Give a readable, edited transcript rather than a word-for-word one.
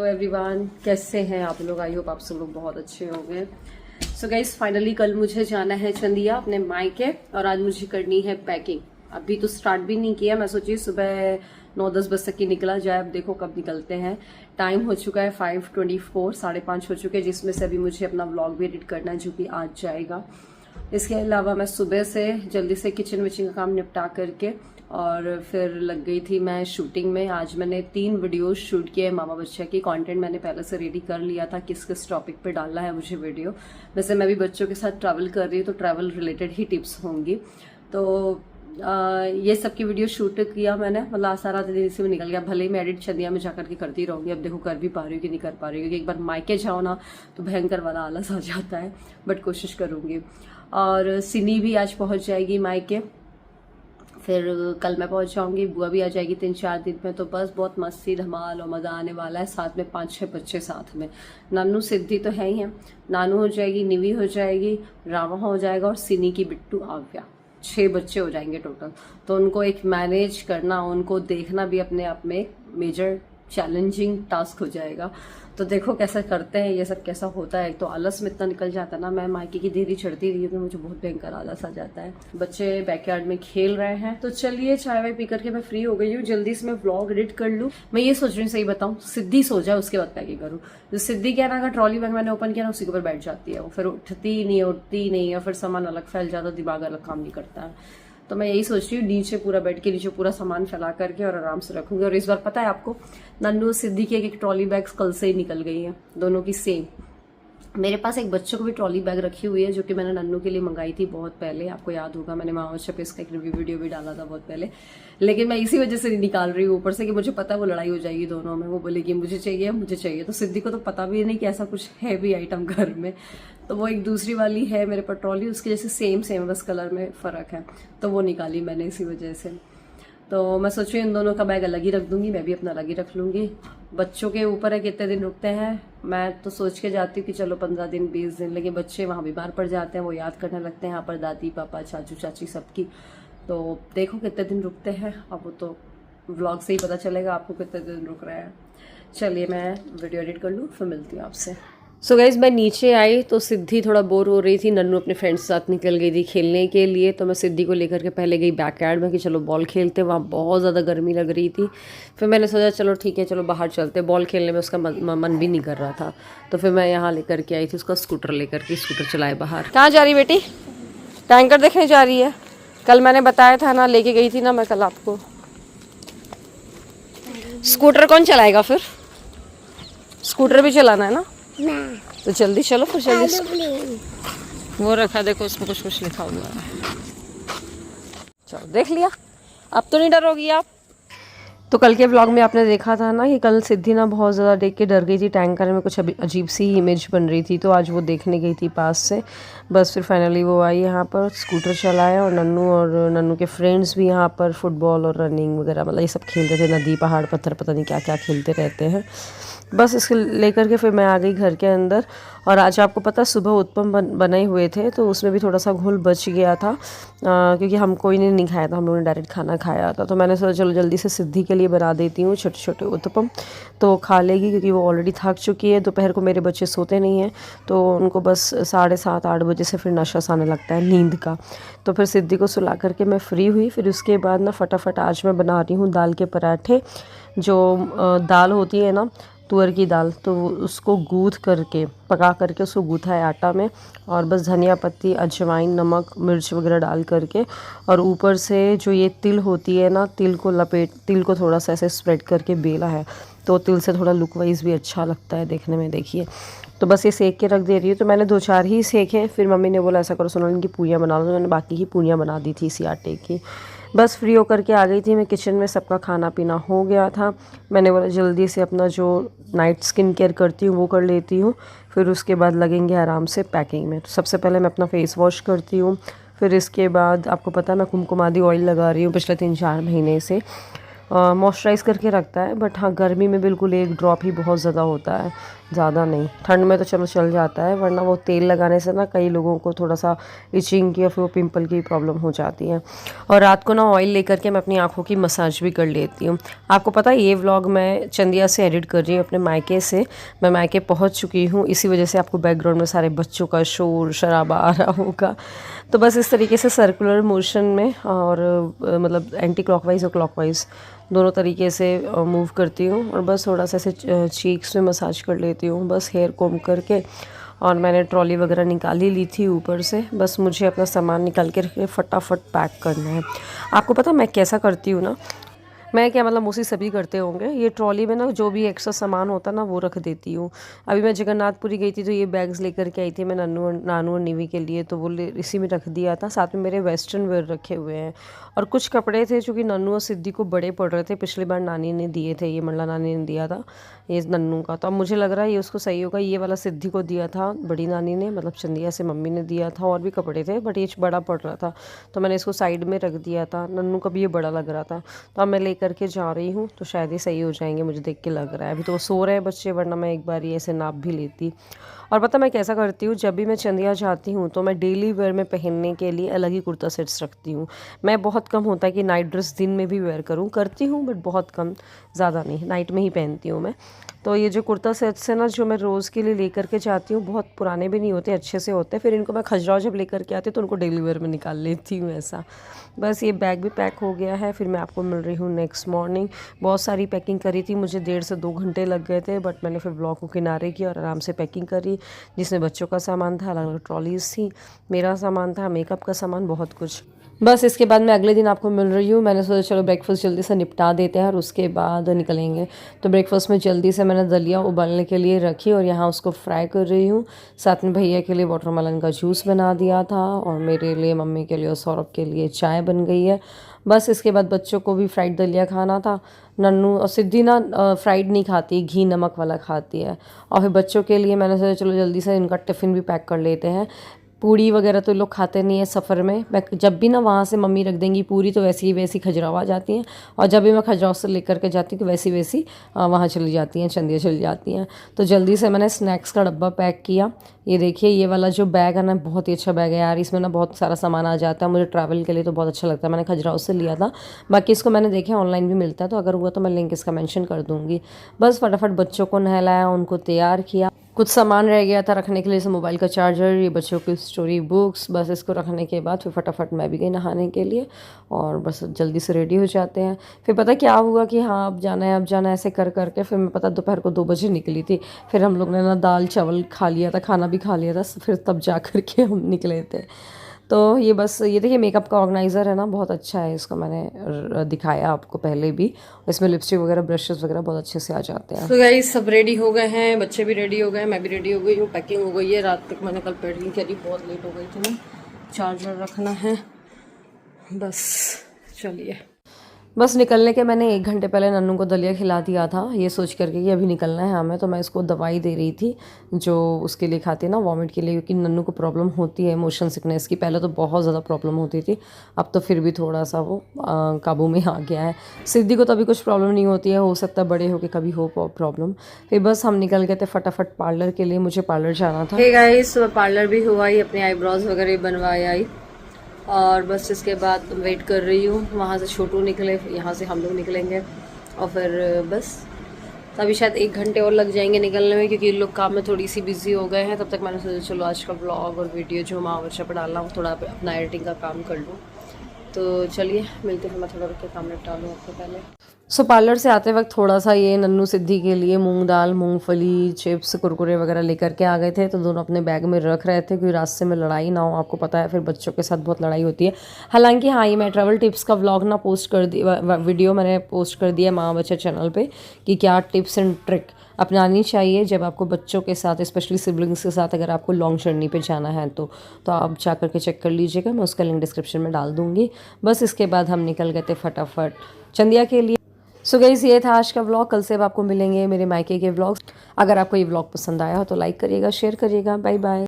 Everyone, कैसे हैं आप लोग? आई होप आप सब लोग बहुत अच्छे होंगे। सो गाइस, फाइनली कल मुझे जाना है चंदिया अपने मायके और आज मुझे करनी है पैकिंग। अभी तो स्टार्ट भी नहीं किया, मैं सोची सुबह 9-10 बजे तक की निकला जाए। अब देखो कब निकलते हैं। टाइम हो चुका है 5:24, 5:30 हो चुके हैं, जिसमें से अभी मुझे अपना व्लॉग भी एडिट करना है जो कि आज जाएगा। इसके अलावा मैं सुबह से जल्दी से किचन विचन का काम निपटा करके और फिर लग गई थी मैं शूटिंग में। आज मैंने 3 वीडियोस शूट किए मामा बच्चा की। कंटेंट मैंने पहले से रेडी कर लिया था किस किस टॉपिक पे डालना है मुझे वीडियो। वैसे मैं भी बच्चों के साथ ट्रैवल कर रही हूँ तो ट्रैवल रिलेटेड ही टिप्स होंगी। तो ये सब की वीडियो शूट किया मैंने, मतलब सारा दिन इसी में निकल गया। भले ही मैं एडिट चंदिया में जाकर के करती रहूँगी, अब देखो कर भी पा रही हूँ कि नहीं कर पा रही हूँ, क्योंकि एक बार मायके जाओ ना तो भयंकर वाला आलस आ जाता है, बट कोशिश करूँगी। और सिनी भी आज पहुँच जाएगी मायके, फिर कल मैं पहुंच जाऊंगी। बुआ भी आ जाएगी 3-4 दिन में। तो बस बहुत मस्ती धमाल और मज़ा आने वाला है। साथ में 5-6 बच्चे साथ में। नानू सिद्धि तो है ही है, नानू हो जाएगी, निवी हो जाएगी, रामा हो जाएगा और सिनी की बिट्टू आव्या। 6 बच्चे हो जाएंगे टोटल। तो उनको एक मैनेज करना, उनको देखना भी अपने आप में मेजर चैलेंजिंग टास्क हो जाएगा। तो देखो कैसा करते हैं, ये सब कैसा होता है। एक तो आलस में इतना निकल जाता है ना, मैं मायके की देरी चढ़ती रही हूँ तो मुझे बहुत भयंकर आलस आ जाता है। बच्चे बैकयार्ड में खेल रहे हैं। तो चलिए चाय वाय पी करके मैं फ्री हो गई हूँ, जल्दी से मैं व्लॉग एडिट कर लूँ। मैं ये सोच रही हूँ, सही बताऊँ, सिद्धि सो जाए उसके बाद पैकिंग करूँ। जो सिद्धि क्या ना, अगर ट्रॉली बैग मैंने ओपन किया ना उसी के ऊपर बैठ जाती है वो, फिर उठती नहीं और फिर सामान अलग फैल जाता, दिमाग अलग काम नहीं करता है। तो मैं यही सोच रही हूँ, नीचे पूरा बेड के नीचे पूरा सामान फैला करके और आराम से रखूंगी। और इस बार पता है आपको, नन्नू सिद्धि की एक ट्रॉली बैग्स कल से ही निकल गई है, दोनों की सेम। मेरे पास एक बच्चों को भी ट्रॉली बैग रखी हुई है जो कि मैंने नन्नू के लिए मंगाई थी बहुत पहले। आपको याद होगा, मैंने मामा बच्चा पे इसका एक रिव्यू वीडियो भी डाला था बहुत पहले। लेकिन मैं इसी वजह से नहीं निकाल रही हूँ, ऊपर से कि मुझे पता है वो लड़ाई हो जाएगी दोनों में। वो बोलेगी मुझे चाहिए। तो सिद्धि को तो पता भी नहीं कि ऐसा कुछ है भी आइटम घर में। तो वो एक दूसरी वाली है मेरे पर ट्रॉली, उसके जैसे सेम बस कलर में फ़र्क है, तो वो निकाली मैंने इसी वजह से। तो मैं सोच रही हूँ इन दोनों का बैग अलग ही रख दूंगी, मैं भी अपना अलग ही रख लूँगी। बच्चों के ऊपर है कितने दिन रुकते हैं। मैं तो सोच के जाती हूँ कि चलो 15 दिन 20 दिन, लेकिन बच्चे वहाँ बीमार पड़ जाते हैं, वो याद करने लगते हैं यहाँ पर दादी पापा चाचू चाची सबकी। तो देखो कितने दिन रुकते हैं, अब वो तो व्लॉग से ही पता चलेगा आपको कितने दिन रुक रहे हैं। चलिए मैं वीडियो एडिट कर लूँ, फिर मिलती हूँ आपसे। सो गाइज, मैं नीचे आई तो सिद्धि थोड़ा बोर हो रही थी। नन्नू अपने फ्रेंड्स के साथ निकल गई थी खेलने के लिए। तो मैं सिद्धि को लेकर के पहले गई बैकयार्ड में कि चलो बॉल खेलते। वहाँ बहुत ज़्यादा गर्मी लग रही थी। फिर मैंने सोचा चलो ठीक है, चलो बाहर चलते। बॉल खेलने में उसका मन भी नहीं कर रहा था। तो फिर मैं यहाँ लेकर के आई थी उसका स्कूटर लेकर के, स्कूटर चलाए बाहर। कहाँ जा रही बेटी? टैंकर देखने जा रही है। कल मैंने बताया था ना, लेके गई थी ना मैं कल आपको। स्कूटर कौन चलाएगा फिर? स्कूटर भी चलाना है ना? तो जल्दी चलो फिर जल्दी। वो रखा देखो, उसमें कुछ लिखा हुआ है। चलो देख लिया, अब तो नहीं डरोगी आप। तो कल के व्लॉग में आपने देखा था ना कि कल सिद्धि ना बहुत ज़्यादा देख के डर गई थी। टैंकर में कुछ अजीब सी इमेज बन रही थी, तो आज वो देखने गई थी पास से। बस फिर फाइनली वो आई यहाँ पर, स्कूटर चलाया और नन्नू के फ्रेंड्स भी यहाँ पर फुटबॉल और रनिंग वगैरह मतलब ये सब खेल रहे थे। नदी पहाड़ पत्थर पता नहीं क्या क्या खेलते रहते हैं। बस इसके लेकर के फिर मैं आ गई घर के अंदर। और आज आपको पता, सुबह उत्पम बनाए हुए थे तो उसमें भी थोड़ा सा घोल बच गया था, क्योंकि हम कोई ने नहीं खाया था, हम लोगों ने डायरेक्ट खाना खाया था। तो मैंने सोचा चलो जल्दी से सिद्धि के लिए बना देती हूँ छोटे छोटे उत्पम, तो खा लेगी, क्योंकि वो ऑलरेडी थक चुकी है। दोपहर को मेरे बच्चे सोते नहीं हैं, तो उनको बस 7:30-8 बजे से फिर नशा सा आने लगता है नींद का। तो फिर सिद्धि को सुला करके मैं फ्री हुई। फिर उसके बाद ना फटाफट आज मैं बना रही हूँ दाल के पराठे। जो दाल होती है ना, तुअर की दाल, तो उसको गूँथ करके पका करके उसको गूँथा है आटा में, और बस धनिया पत्ती अजवाइन नमक मिर्च वगैरह डाल करके, और ऊपर से जो ये तिल होती है ना, तिल को थोड़ा सा ऐसे स्प्रेड करके बेला है। तो तिल से थोड़ा लुक वाइज भी अच्छा लगता है देखने में। देखिए, तो बस ये सेक के रख दे रही हूँ। तो मैंने 2-4 ही सेके, फिर मम्मी ने बोला ऐसा करो सोनल इनकी पूरियाँ बना लो, तो मैंने बाकी की पूरियाँ बना दी थी इसी आटे की। बस फ्री होकर के आ गई थी मैं किचन में, सबका खाना पीना हो गया था। मैंने बोला जल्दी से अपना जो नाइट स्किन केयर करती हूँ वो कर लेती हूँ, फिर उसके बाद लगेंगे आराम से पैकिंग में। तो सबसे पहले मैं अपना फेस वॉश करती हूँ, फिर इसके बाद आपको पता है मैं कुमकुमादी ऑयल लगा रही हूँ पिछले 3-4 महीने से। मॉइस्चराइज़ करके रखता है। बट हाँ, गर्मी में बिल्कुल 1 ड्रॉप ही बहुत ज़्यादा होता है, ज़्यादा नहीं। ठंड में तो चलो चल जाता है, वरना वो तेल लगाने से ना कई लोगों को थोड़ा सा इचिंग की या फिर वो पिंपल की प्रॉब्लम हो जाती है। और रात को ना ऑयल लेकर के मैं अपनी आँखों की मसाज भी कर लेती हूँ। आपको पता है ये व्लॉग मैं चंदिया से एडिट कर रही हूँ, अपने मायके से। मैं मायके पहुँच चुकी हूँ, इसी वजह से आपको बैकग्राउंड में सारे बच्चों का शोर शराबा आ रहा होगा। तो बस इस तरीके से सर्कुलर मोशन में और मतलब एंटी क्लॉकवाइज और क्लॉकवाइज दोनों तरीके से मूव करती हूँ। और बस थोड़ा सा ऐसे चीक्स में मसाज कर लेती हूँ, बस हेयर कोम करके। और मैंने ट्रॉली वगैरह निकाल ही ली थी ऊपर से, बस मुझे अपना सामान निकाल के रखे फटाफट पैक करना है। आपको पता मैं कैसा करती हूँ ना, मैं क्या मतलब मोस्टली सभी करते होंगे, ये ट्रॉली में ना जो भी एक्स्ट्रा सामान होता है ना वो रख देती हूँ। अभी मैं जगन्नाथपुरी गई थी तो ये बैग्स लेकर के आई थी मैं नानू और निवी के लिए, तो वो इसी में रख दिया था। साथ में मेरे वेस्टर्न वेयर रखे हुए हैं और कुछ कपड़े थे जो कि नन्नू और सिद्धि को बड़े पड़ रहे थे, पिछली बार नानी ने दिए थे, ये मंडला नानी ने दिया था ये नन्नू का। तो अब मुझे लग रहा है ये उसको सही होगा। ये वाला सिद्धि को दिया था बड़ी नानी ने, मतलब चंदिया से मम्मी ने दिया था। और भी कपड़े थे बट ये बड़ा पड़ रहा था तो मैंने इसको साइड में रख दिया था। नन्नू का भी ये बड़ा लग रहा था तो अब मैं लेकर के जा रही हूँ, तो शायद ये सही हो जाएंगे, मुझे देख के लग रहा है। अभी तो वो सो रहे हैं बच्चे, वरना मैं एक बार ये ऐसे नाप भी लेती। और पता मैं कैसा करती हूँ, जब भी मैं चंदिया जाती हूँ तो मैं डेली वेयर में पहनने के लिए अलग ही कुर्ता सेट्स रखती हूँ। मैं बहुत कम होता है कि नाइट ड्रेस दिन में भी वेयर करूँ, करती हूँ बट बहुत कम, ज़्यादा नहीं, नाइट में ही पहनती हूँ मैं। तो ये जो कुर्ता सेट्स है ना जो मैं रोज़ के लिए लेकर के जाती हूँ, बहुत पुराने भी नहीं होते, अच्छे से होते हैं। फिर इनको मैं खजुराहो जब लेकर के आती हूँ तो उनको डेली वेयर में निकाल लेती हूँ ऐसा। बस ये बैग भी पैक हो गया है, फिर मैं आपको मिल रही हूँ नेक्स्ट मॉर्निंग। बहुत सारी पैकिंग करी थी, मुझे 1.5 से 2 घंटे लग गए थे, बट मैंने फिर ब्लॉग को किनारे किया और आराम से पैकिंग करी, जिसमें बच्चों का सामान था, अलग अलग ट्रॉलीज थी, मेरा सामान था, मेकअप का सामान, बहुत कुछ। बस इसके बाद मैं अगले दिन आपको मिल रही हूँ। मैंने सोचा चलो ब्रेकफास्ट जल्दी से निपटा देते हैं और उसके बाद निकलेंगे। तो ब्रेकफास्ट में जल्दी से मैंने दलिया उबालने के लिए रखी और यहाँ उसको फ्राई कर रही हूँ। साथ में भैया के लिए वाटरमेलन का जूस बना दिया था और मेरे लिए, मम्मी के लिए और सौरभ के लिए चाय बन गई है। बस इसके बाद बच्चों को भी फ्राइड दलिया खाना था। नन्नू और सिद्धि ना फ्राइड नहीं खाती, घी नमक वाला खाती है। और फिर बच्चों के लिए मैंने सोचा चलो जल्दी से इनका टिफ़िन भी पैक कर लेते हैं। पूड़ी वगैरह तो लोग खाते नहीं है सफ़र में। मैं जब भी ना वहाँ से मम्मी रख देंगी पूरी तो वैसी वैसी खजुराहो आ जाती हैं, और जब भी मैं खजुराहो से लेकर के जाती हूँ तो वैसी वैसी वहाँ चली जाती हैं, चंदिया चली जाती हैं। तो जल्दी से मैंने स्नैक्स का डब्बा पैक किया। ये देखिए ये वाला जो बैग है ना बहुत ही अच्छा बैग है यार, इसमें ना बहुत सारा सामान आ जाता है, मुझे ट्रैवल के लिए तो बहुत अच्छा लगता है। मैंने खजुराहो से लिया था, बाकी इसको मैंने देखा ऑनलाइन भी मिलता है, तो अगर हुआ तो मैं लिंक इसका मेंशन कर दूँगी। बस फटाफट बच्चों को नहलाया, उनको तैयार किया। कुछ सामान रह गया था रखने के लिए, जैसे मोबाइल का चार्जर, ये बच्चों की स्टोरी बुक्स। बस इसको रखने के बाद फिर फटाफट मैं भी गई नहाने के लिए और बस जल्दी से रेडी हो जाते हैं। फिर पता क्या हुआ कि हाँ अब जाना है, अब जाना है, ऐसे कर करके फिर मैं पता दोपहर को 2 बजे निकली थी। फिर हम लोग ने ना दाल चावल खा लिया था, खाना भी खा लिया था, फिर तब जा कर के हम निकले थे। तो ये बस ये देखिए मेकअप का ऑर्गेनाइज़र है ना, बहुत अच्छा है, इसको मैंने दिखाया आपको पहले भी। इसमें लिपस्टिक वगैरह, ब्रशेस वगैरह बहुत अच्छे से आ जाते हैं। तो गाइस सब रेडी हो गए हैं, बच्चे भी रेडी हो गए, मैं भी रेडी हो गई हूँ, पैकिंग हो गई है। रात तक मैंने कल पैकिंग करी, बहुत लेट हो गई थी ना, चार्जर रखना है। बस चलिए, बस निकलने के मैंने 1 घंटे पहले नन्नू को दलिया खिला दिया था, ये सोच करके कि अभी निकलना है हमें। तो मैं इसको दवाई दे रही थी जो उसके लिए खाती है ना, वॉमिट के लिए, क्योंकि नन्नू को प्रॉब्लम होती है मोशन सिकनेस की। पहले तो बहुत ज़्यादा प्रॉब्लम होती थी, अब तो फिर भी थोड़ा सा वो काबू में आ गया है। सिद्धि को तो अभी कुछ प्रॉब्लम नहीं होती है, हो सकता है बड़े होके कभी हो प्रॉब्लम। फिर बस हम निकल गए थे फटाफट पार्लर के लिए, मुझे पार्लर जाना था। हे गाइस, पार्लर भी हुआ ही, अपने आईब्रोज वगैरह बनवाए आई और बस इसके बाद वेट कर रही हूँ। वहाँ से छोटू निकले, यहाँ से हम लोग निकलेंगे और फिर बस तभी शायद 1 घंटे और लग जाएंगे निकलने में, क्योंकि लोग काम में थोड़ी सी बिजी हो गए हैं। तब तक मैंने सोचा चलो आज का ब्लॉग और वीडियो जो महावर्षा पर डाला हूँ थोड़ा अपना एडिटिंग का काम कर लूँ। तो चलिए मिलते हैं, मैं थोड़ा रुक के काम निपटा लूँ आपको पहले। सो पार्लर से आते वक्त थोड़ा सा ये नन्नू सिद्धि के लिए मूंग दाल, मूंगफली, चिप्स, कुरकुरे वगैरह लेकर के आ गए थे, तो दोनों अपने बैग में रख रहे थे क्योंकि रास्ते में लड़ाई ना हो। आपको पता है फिर बच्चों के साथ बहुत लड़ाई होती है। हालांकि हाँ, ये मैं ट्रैवल टिप्स का व्लॉग ना पोस्ट कर दी, वीडियो मैंने पोस्ट कर दिया माँ बच्चा चैनल पर कि क्या टिप्स एंड ट्रिक अपनानी चाहिए जब आपको बच्चों के साथ, स्पेशली सिबलिंग्स के साथ, अगर आपको लॉन्ग जर्नी पे जाना है तो आप जा कर के चेक कर लीजिएगा, मैं उसका लिंक डिस्क्रिप्शन में डाल दूँगी। बस इसके बाद हम निकल गए थे फटाफट चंदिया के लिए। सो गाइस, ये था आज का व्लॉग। कल से अब आपको मिलेंगे मेरे मायके के व्लॉग्स। अगर आपको ये व्लॉग पसंद आया हो तो लाइक करिएगा, शेयर करिएगा। Bye bye.